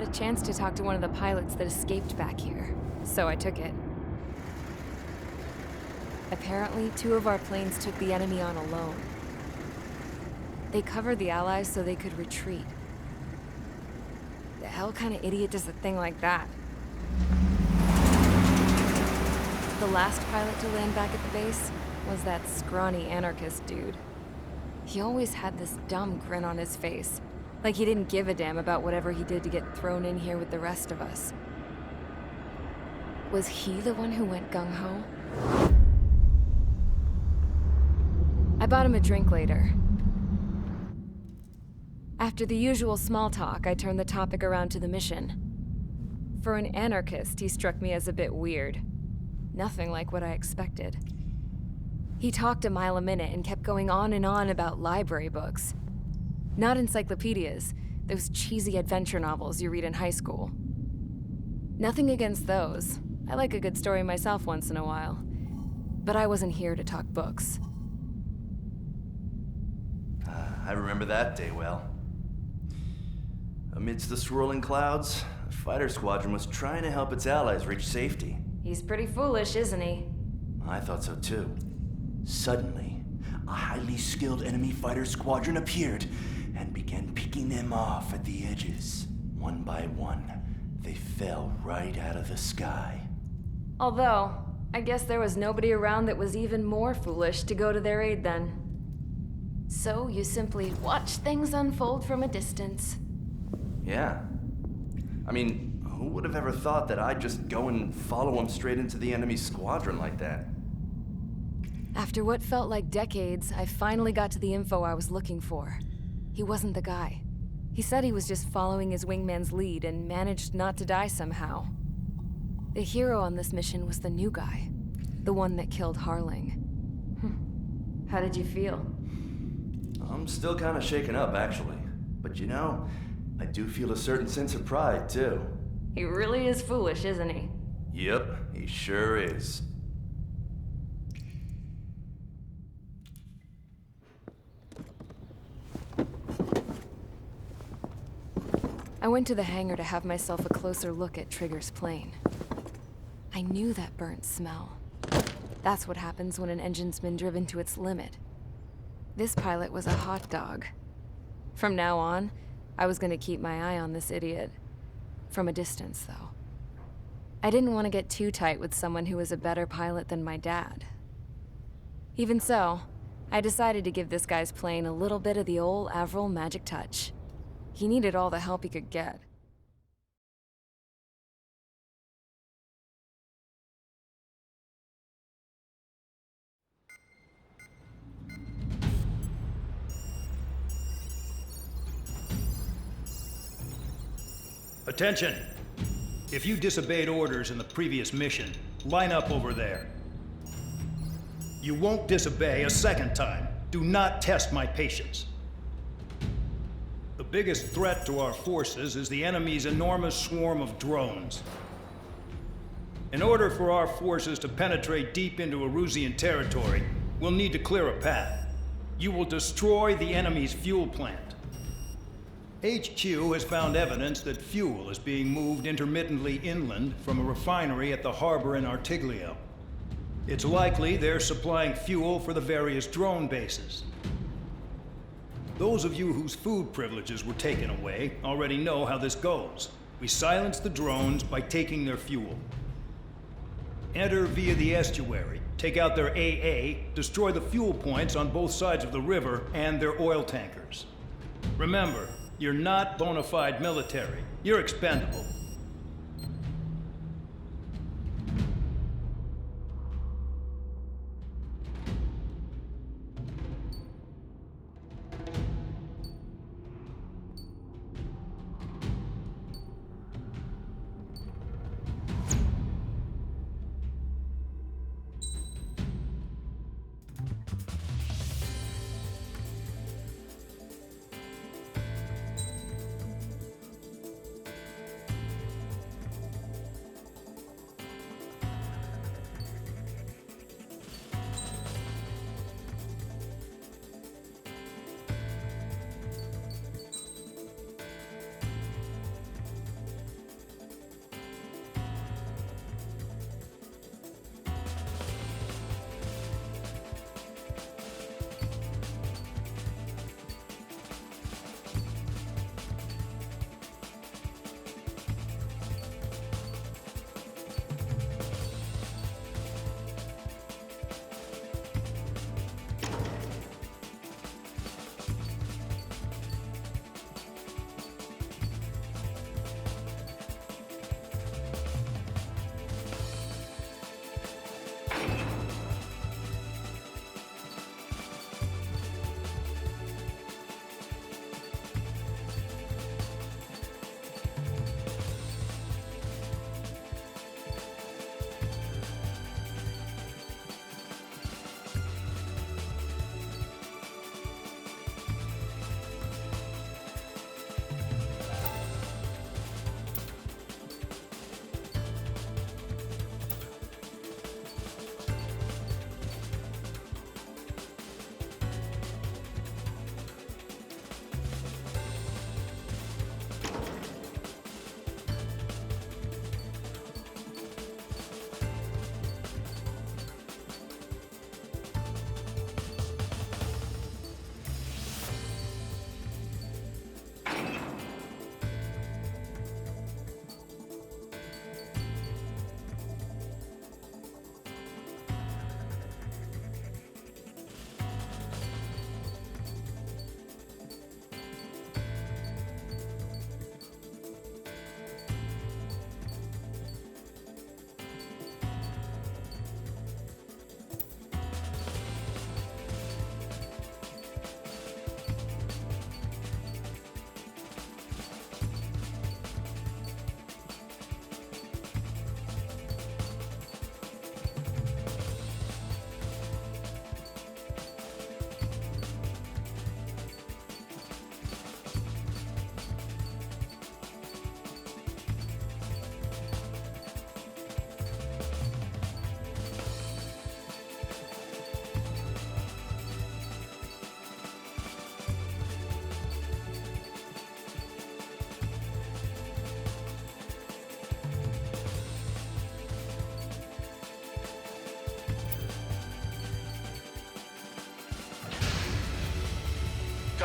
had a chance to talk to one of the pilots that escaped back here, so I took it. Apparently, 2 of our planes took the enemy on alone. They covered the Allies so they could retreat. The hell kind of idiot does a thing like that? The last pilot to land back at the base was that scrawny anarchist dude. He always had this dumb grin on his face, like he didn't give a damn about whatever he did to get thrown in here with the rest of us. Was he the one who went gung-ho? I bought him a drink later. After the usual small talk, I turned the topic around to the mission. For an anarchist, he struck me as a bit weird. Nothing like what I expected. He talked a mile a minute and kept going on and on about library books. Not encyclopedias, those cheesy adventure novels you read in high school. Nothing against those. I like a good story myself once in a while. But I wasn't here to talk books. I remember that day well. Amidst the swirling clouds, the fighter squadron was trying to help its allies reach safety. He's pretty foolish, isn't he? I thought so too. Suddenly, a highly skilled enemy fighter squadron appeared and began picking them off at the edges. One by one, they fell right out of the sky. Although, I guess there was nobody around that was even more foolish to go to their aid then. So you simply watch things unfold from a distance. Yeah. I mean, who would have ever thought that I'd just go and follow him straight into the enemy squadron like that? After what felt like decades, I finally got to the info I was looking for. He wasn't the guy. He said he was just following his wingman's lead and managed not to die somehow. The hero on this mission was the new guy, the one that killed Harling. How did you feel? I'm still kind of shaken up, actually. But you know, I do feel a certain sense of pride, too. He really is foolish, isn't he? Yep, he sure is. I went to the hangar to have myself a closer look at Trigger's plane. I knew that burnt smell. That's what happens when an engine's been driven to its limit. This pilot was a hot dog. From now on, I was gonna keep my eye on this idiot. From a distance, though. I didn't want to get too tight with someone who was a better pilot than my dad. Even so, I decided to give this guy's plane a little bit of the old Avril magic touch. He needed all the help he could get. Attention! If you disobeyed orders in the previous mission, line up over there. You won't disobey a second time. Do not test my patience. The biggest threat to our forces is the enemy's enormous swarm of drones. In order for our forces to penetrate deep into Erusian territory, we'll need to clear a path. You will destroy the enemy's fuel plant. HQ has found evidence that fuel is being moved intermittently inland from a refinery at the harbor in Artiglio. It's likely they're supplying fuel for the various drone bases. Those of you whose food privileges were taken away already know how this goes. We silence the drones by taking their fuel. Enter via the estuary, take out their AA, destroy the fuel points on both sides of the river and their oil tankers. Remember, you're not bona fide military. You're expendable.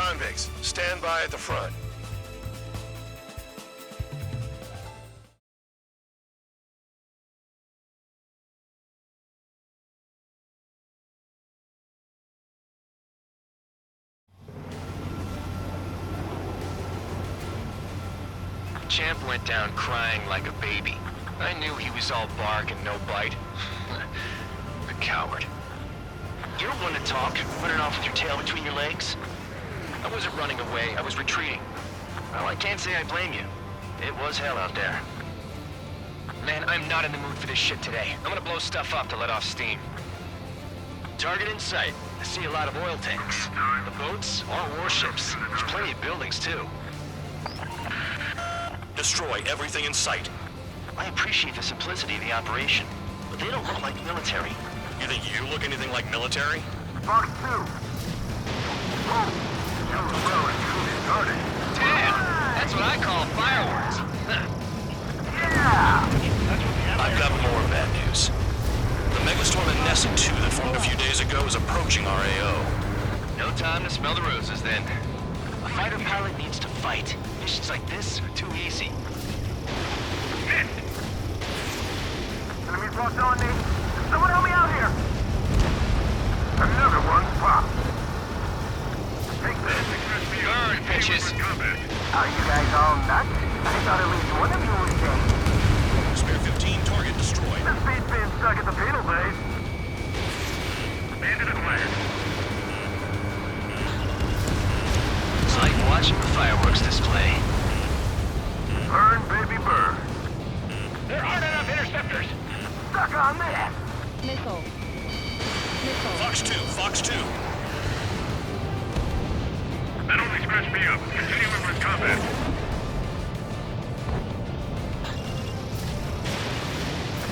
convicts. Stand by at the front. Champ went down crying like a baby. I knew he was all bark and no bite. A coward. You're one to talk, running off with your tail between your legs. I wasn't running away, I was retreating. Well, I can't say I blame you. It was hell out there. Man, I'm not in the mood for this shit today. I'm gonna blow stuff up to let off steam. Target in sight. I see a lot of oil tanks. The boats are warships. There's plenty of buildings, too. Destroy everything in sight. I appreciate the simplicity of the operation, but they don't look like military. You think you look anything like military? Fox 2. Damn! That's what I call fireworks. I've got more bad news. The megastorm in Nessa 2 that formed a few days ago is approaching our AO. No time to smell the roses, then. A fighter pilot needs to fight. Missions like this are too easy. Enemies locked on me. Someone help me out here. Another one popped. Take this. Burn, bitches! Are you guys all nuts? I thought at least one of you was dead. Spare 15, target destroyed. This beat's being stuck at the penal base. Bandit acquired. It's like watching the fireworks display. Burn, baby, burn. There aren't enough interceptors! Stuck on this. Missile. Fox 2, Fox 2. That only scratched me up. Continue with combat.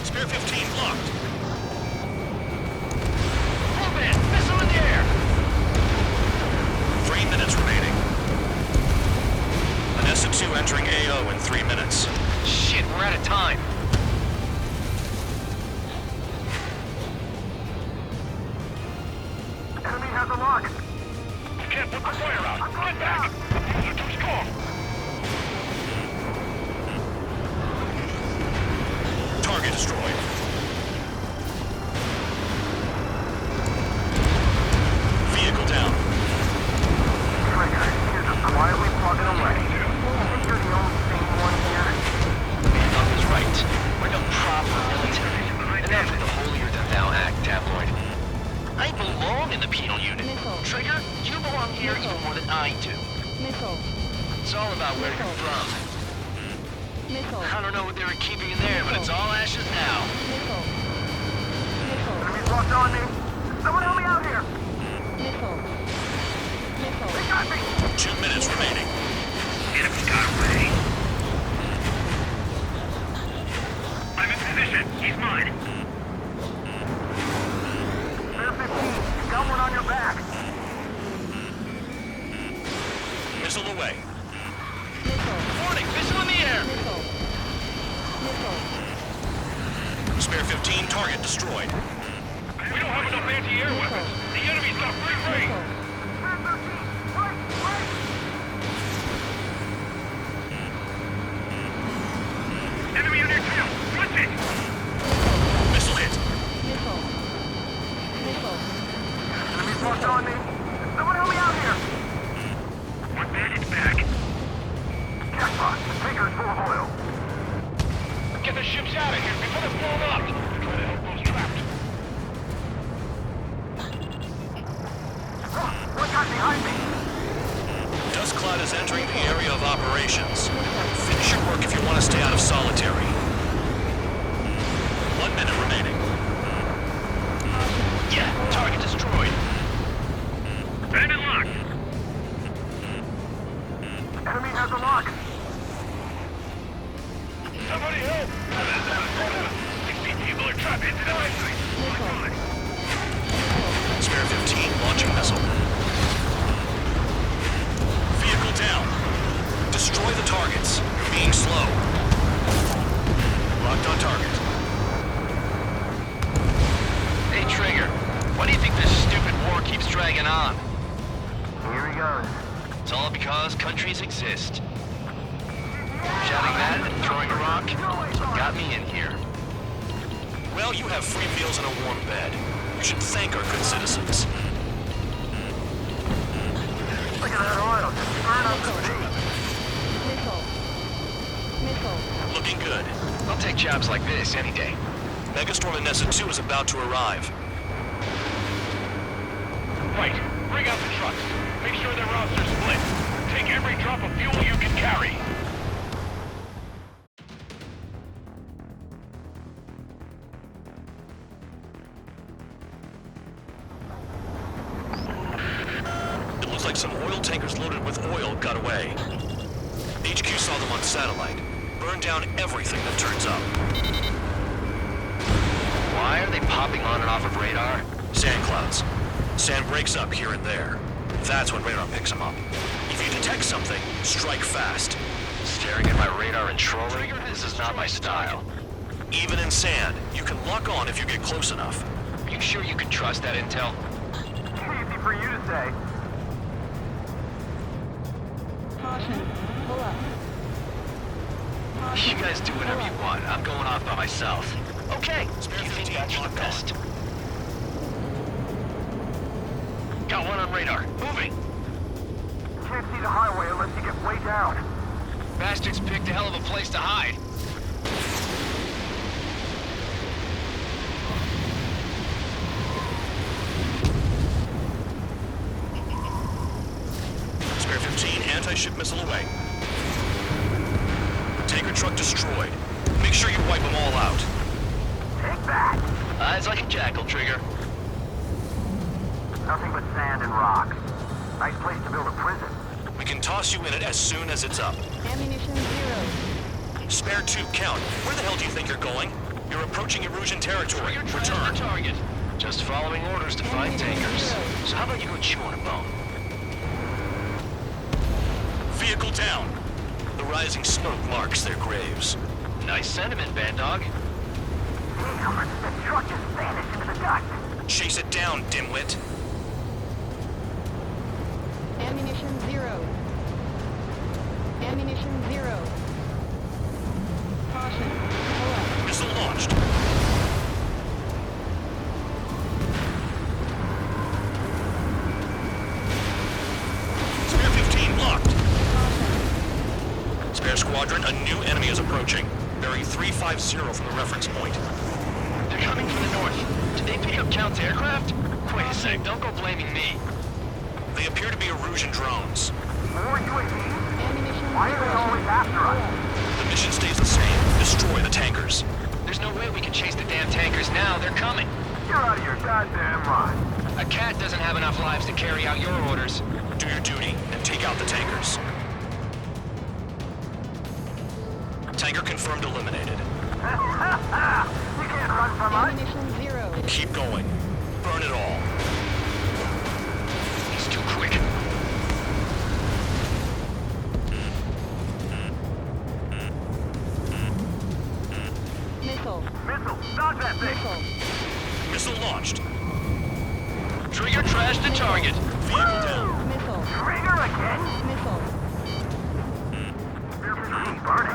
Spare 15 blocked. Move in! Missile in the air! 3 minutes remaining. Nessa 2 entering AO in 3 minutes. Shit, we're out of time. Enemy has a lock. You can't put the fire out. Get back! You're too strong. Target destroyed. Vehicle down. Trigger, you're just quietly plugging away. I think you're the only sane one here. Enough is right. We're no proper military. Enough of the holier-than-thou act, tabloid. I belong in the penal unit. Missile. Trigger, you belong here even more than I do. Missile. It's all about where you're from. Missile. I don't know what they were keeping in there, but it's all ashes now. Missile. Enemies locked on me. Someone help me out here. Missile. Missile. They got me. 2 minutes remaining. Enemy got away. I'm in position. He's mine. Spare 15. You got one on your back. Missile away. Missile. Warning, missile in the air! Missile. Missile. Spare 15, target destroyed. We don't have enough anti-air weapons. The enemy's got free reign. Missile. Enemy on your tail. Watch it. Missile hit. Missile. Missile. Enemies locked on me. Someone help me out here. One bandage back. Jackpot. The tanker's full of oil. Get the ships out of here before they're blown up! Try to help those trapped. What got behind me? Dust cloud is entering the area of operations. Finish your work if you want to stay out of solitary. 1 minute remaining. Yeah, target destroyed. Bandit locked. Enemy has a lock. Somebody help! 16 people are trapped into the ice. Spare 15, launching missile. Vehicle down. Destroy the targets. You're being slow. Locked on target. Hey, Trigger, why do you think this stupid war keeps dragging on? Here he goes. It's all because countries exist. Shouting that and throwing a rock got me in here. Well, you have free meals and a warm bed. You should thank our good citizens. Look at that oil. Just burn up the beach. Missile. Looking good. I'll take jobs like this any day. Megastorm in Nessa 2 is about to arrive. Right. Bring out the trucks. Make sure their routes are split. Take every drop of fuel you can carry. It looks like some oil tankers loaded with oil got away. HQ saw them on satellite. Burn down everything that turns up. Why are they popping on and off of radar? Sand clouds. Sand breaks up here and there. That's when radar picks them up. If you detect something, strike fast. Staring at my radar and trolling? This is not my style. Even in sand, you can lock on if you get close enough. Are you sure you can trust that intel? Easy for you to say. Caution. Pull up. You guys do whatever you want. I'm going off by myself. Okay, you think that's the best. Got one on radar. Moving. Can't see the highway unless you get way down. Bastards picked a hell of a place to hide. Spare 15, anti-ship missile away. Tanker truck destroyed. Make sure you wipe them all out. Take that. Eyes like a jackal, Trigger. Nothing but sand and rocks. Nice place to build a prison. We can toss you in it as soon as it's up. Ammunition 0. Spare 2, count. Where the hell do you think you're going? You're approaching Erusian territory. Trigger trash Return. the target. Just following orders to find tankers. So how about you go chew on a bone? Vehicle down. The rising smoke marks their graves. Nice sentiment, Bad Dog. Damn, the truck just vanished into the dust. Chase it down, dimwit. Ammunition 0. Ammunition 0. Caution. Pull up. Missile launched. Spare 15 locked. Spare squadron, a new enemy is approaching. Bearing 350 from the reference point. They're coming from the north. Did they pick up Count's aircraft? Wait a sec, don't go blaming me. They appear to be Erusian drones. More UAVs? Ammunition Why are they 0. always after us? The mission stays the same. Destroy the tankers. There's no way we can chase the damn tankers now. They're coming. You're out of your goddamn mind. A cat doesn't have enough lives to carry out your orders. Do your duty and take out the tankers. Tanker confirmed eliminated. You can't run from us. Ammunition 0. Keep going. Burn it all. He's too quick. Missile. Missile, dodge that thing. Missile. Missile launched. Trigger trash the target. Vehicle down. Missile. Trigger again. Missile. Burn it.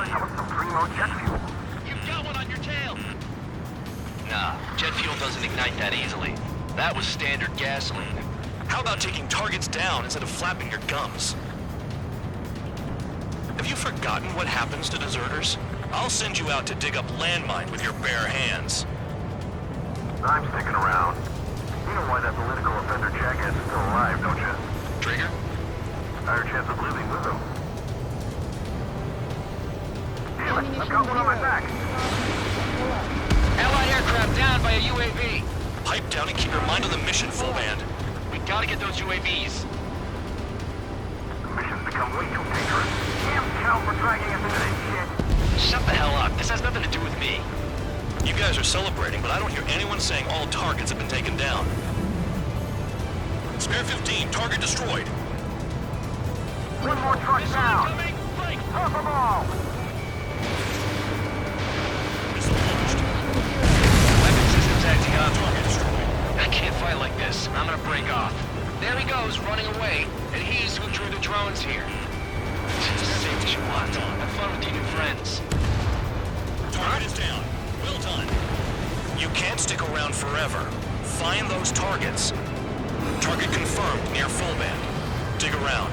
That was some primo jet fuel. You've got one on your tail. Nah, jet fuel doesn't ignite that easily. That was standard gasoline. How about taking targets down instead of flapping your gums? Have you forgotten what happens to deserters? I'll send you out to dig up landmine with your bare hands. I'm sticking around. You know why that political offender jackass is still alive, don't you? Trigger? Higher chance of living with him. Damn it, I've Ammunition got one on my 0. back. Pull up. Allied aircraft down by a UAV. Pipe down and keep your mind on the mission, full band. We gotta get those UAVs. The mission's become way too dangerous. Damn Cal for dragging us into this shit. Shut the hell up. This has nothing to do with me. You guys are celebrating, but I don't hear anyone saying all targets have been taken down. Spare 15, target destroyed. One more truck down. Half them all. Missile launched. Weapon systems acting up. Target destroyed. I can't fight like this. I'm gonna break off. There he goes, running away, and he's who drew the drones here. Say what you want. Have fun with your new friends. Target is down. Well done. You can't stick around forever. Find those targets. Target confirmed near full band. Dig around.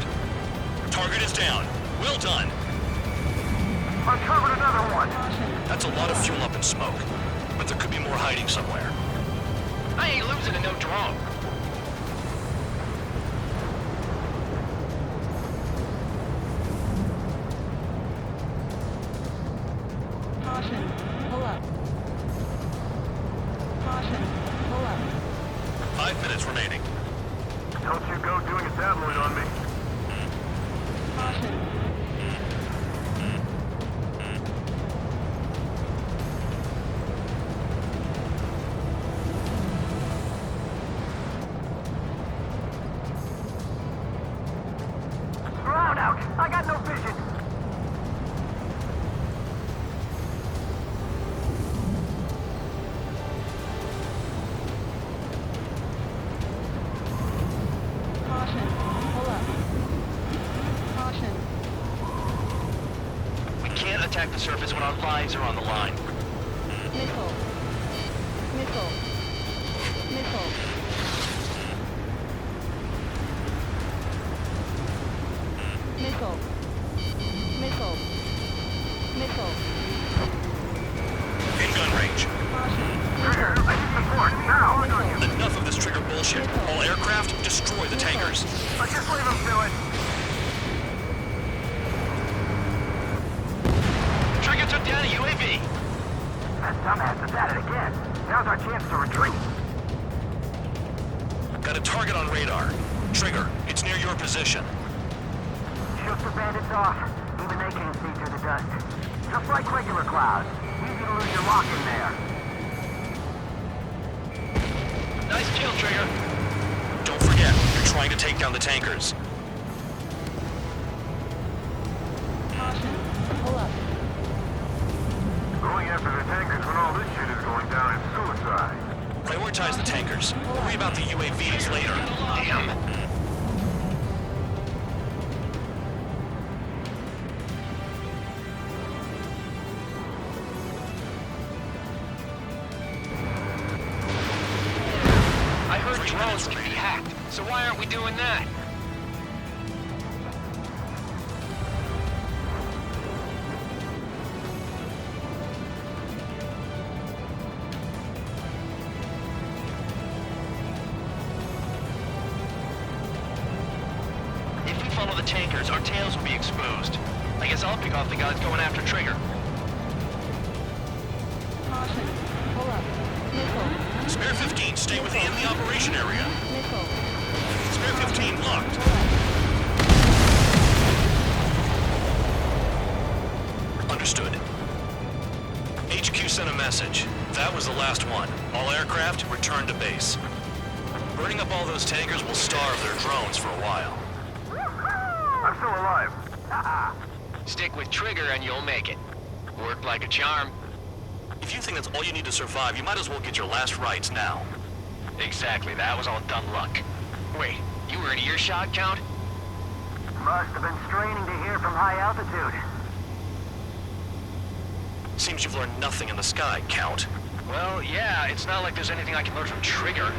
Target is down. Well done. Uncovered another one. That's a lot of fuel up in smoke. But there could be more hiding somewhere. I ain't losing to no drone. Caution, pull up. Caution, pull up. 5 minutes remaining. Don't you go doing a tabloid on me. Caution. Ground out. I got no vision. Caution, pull up. Caution. We can't attack the surface when our lives are on the line. Missile. Missile. Missile. Missile. Missile. Missile. In gun range. Caution. Trigger, Missile. I need support. Now. Enough of this trigger bullshit. All aircraft, destroy the tankers. Let's just leave him to it. Trigger took down a UAV. That dumbass is at it again. Now's our chance to retreat. Got a target on radar. Trigger, it's near your position. Shook the bandits off. Even they can't see through the dust. Just like regular clouds. Easy to lose your lock in there. Nice kill, Trigger. Don't forget, you're trying to take down the tankers. Caution, pull up. Going after the tankers when all this shit is going down is suicide. Prioritize the tankers. Worry about the UAVs later. Damn. I heard drones can be hacked, so why aren't we doing that? If we follow the tankers, our tails will be exposed. I guess I'll pick off the guys going after Trigger. Caution, pull up. Missile. Spare 15, stay within the operation area. Missile. Spare 15 locked. Understood. HQ sent a message. That was the last one. All aircraft, return to base. Burning up all those tankers will starve their drones for a while. I'm still alive. Stick with Trigger and you'll make it. Worked like a charm. If you think that's all you need to survive, you might as well get your last rites now. Exactly, that was all dumb luck. Wait, you were in earshot, Count? Must have been straining to hear from high altitude. Seems you've learned nothing in the sky, Count. Well, yeah, it's not like there's anything I can learn from Trigger.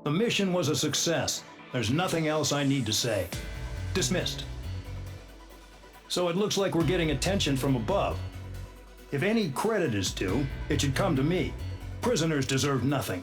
The mission was a success. There's nothing else I need to say. Dismissed. So it looks like we're getting attention from above. If any credit is due, it should come to me. Prisoners deserve nothing.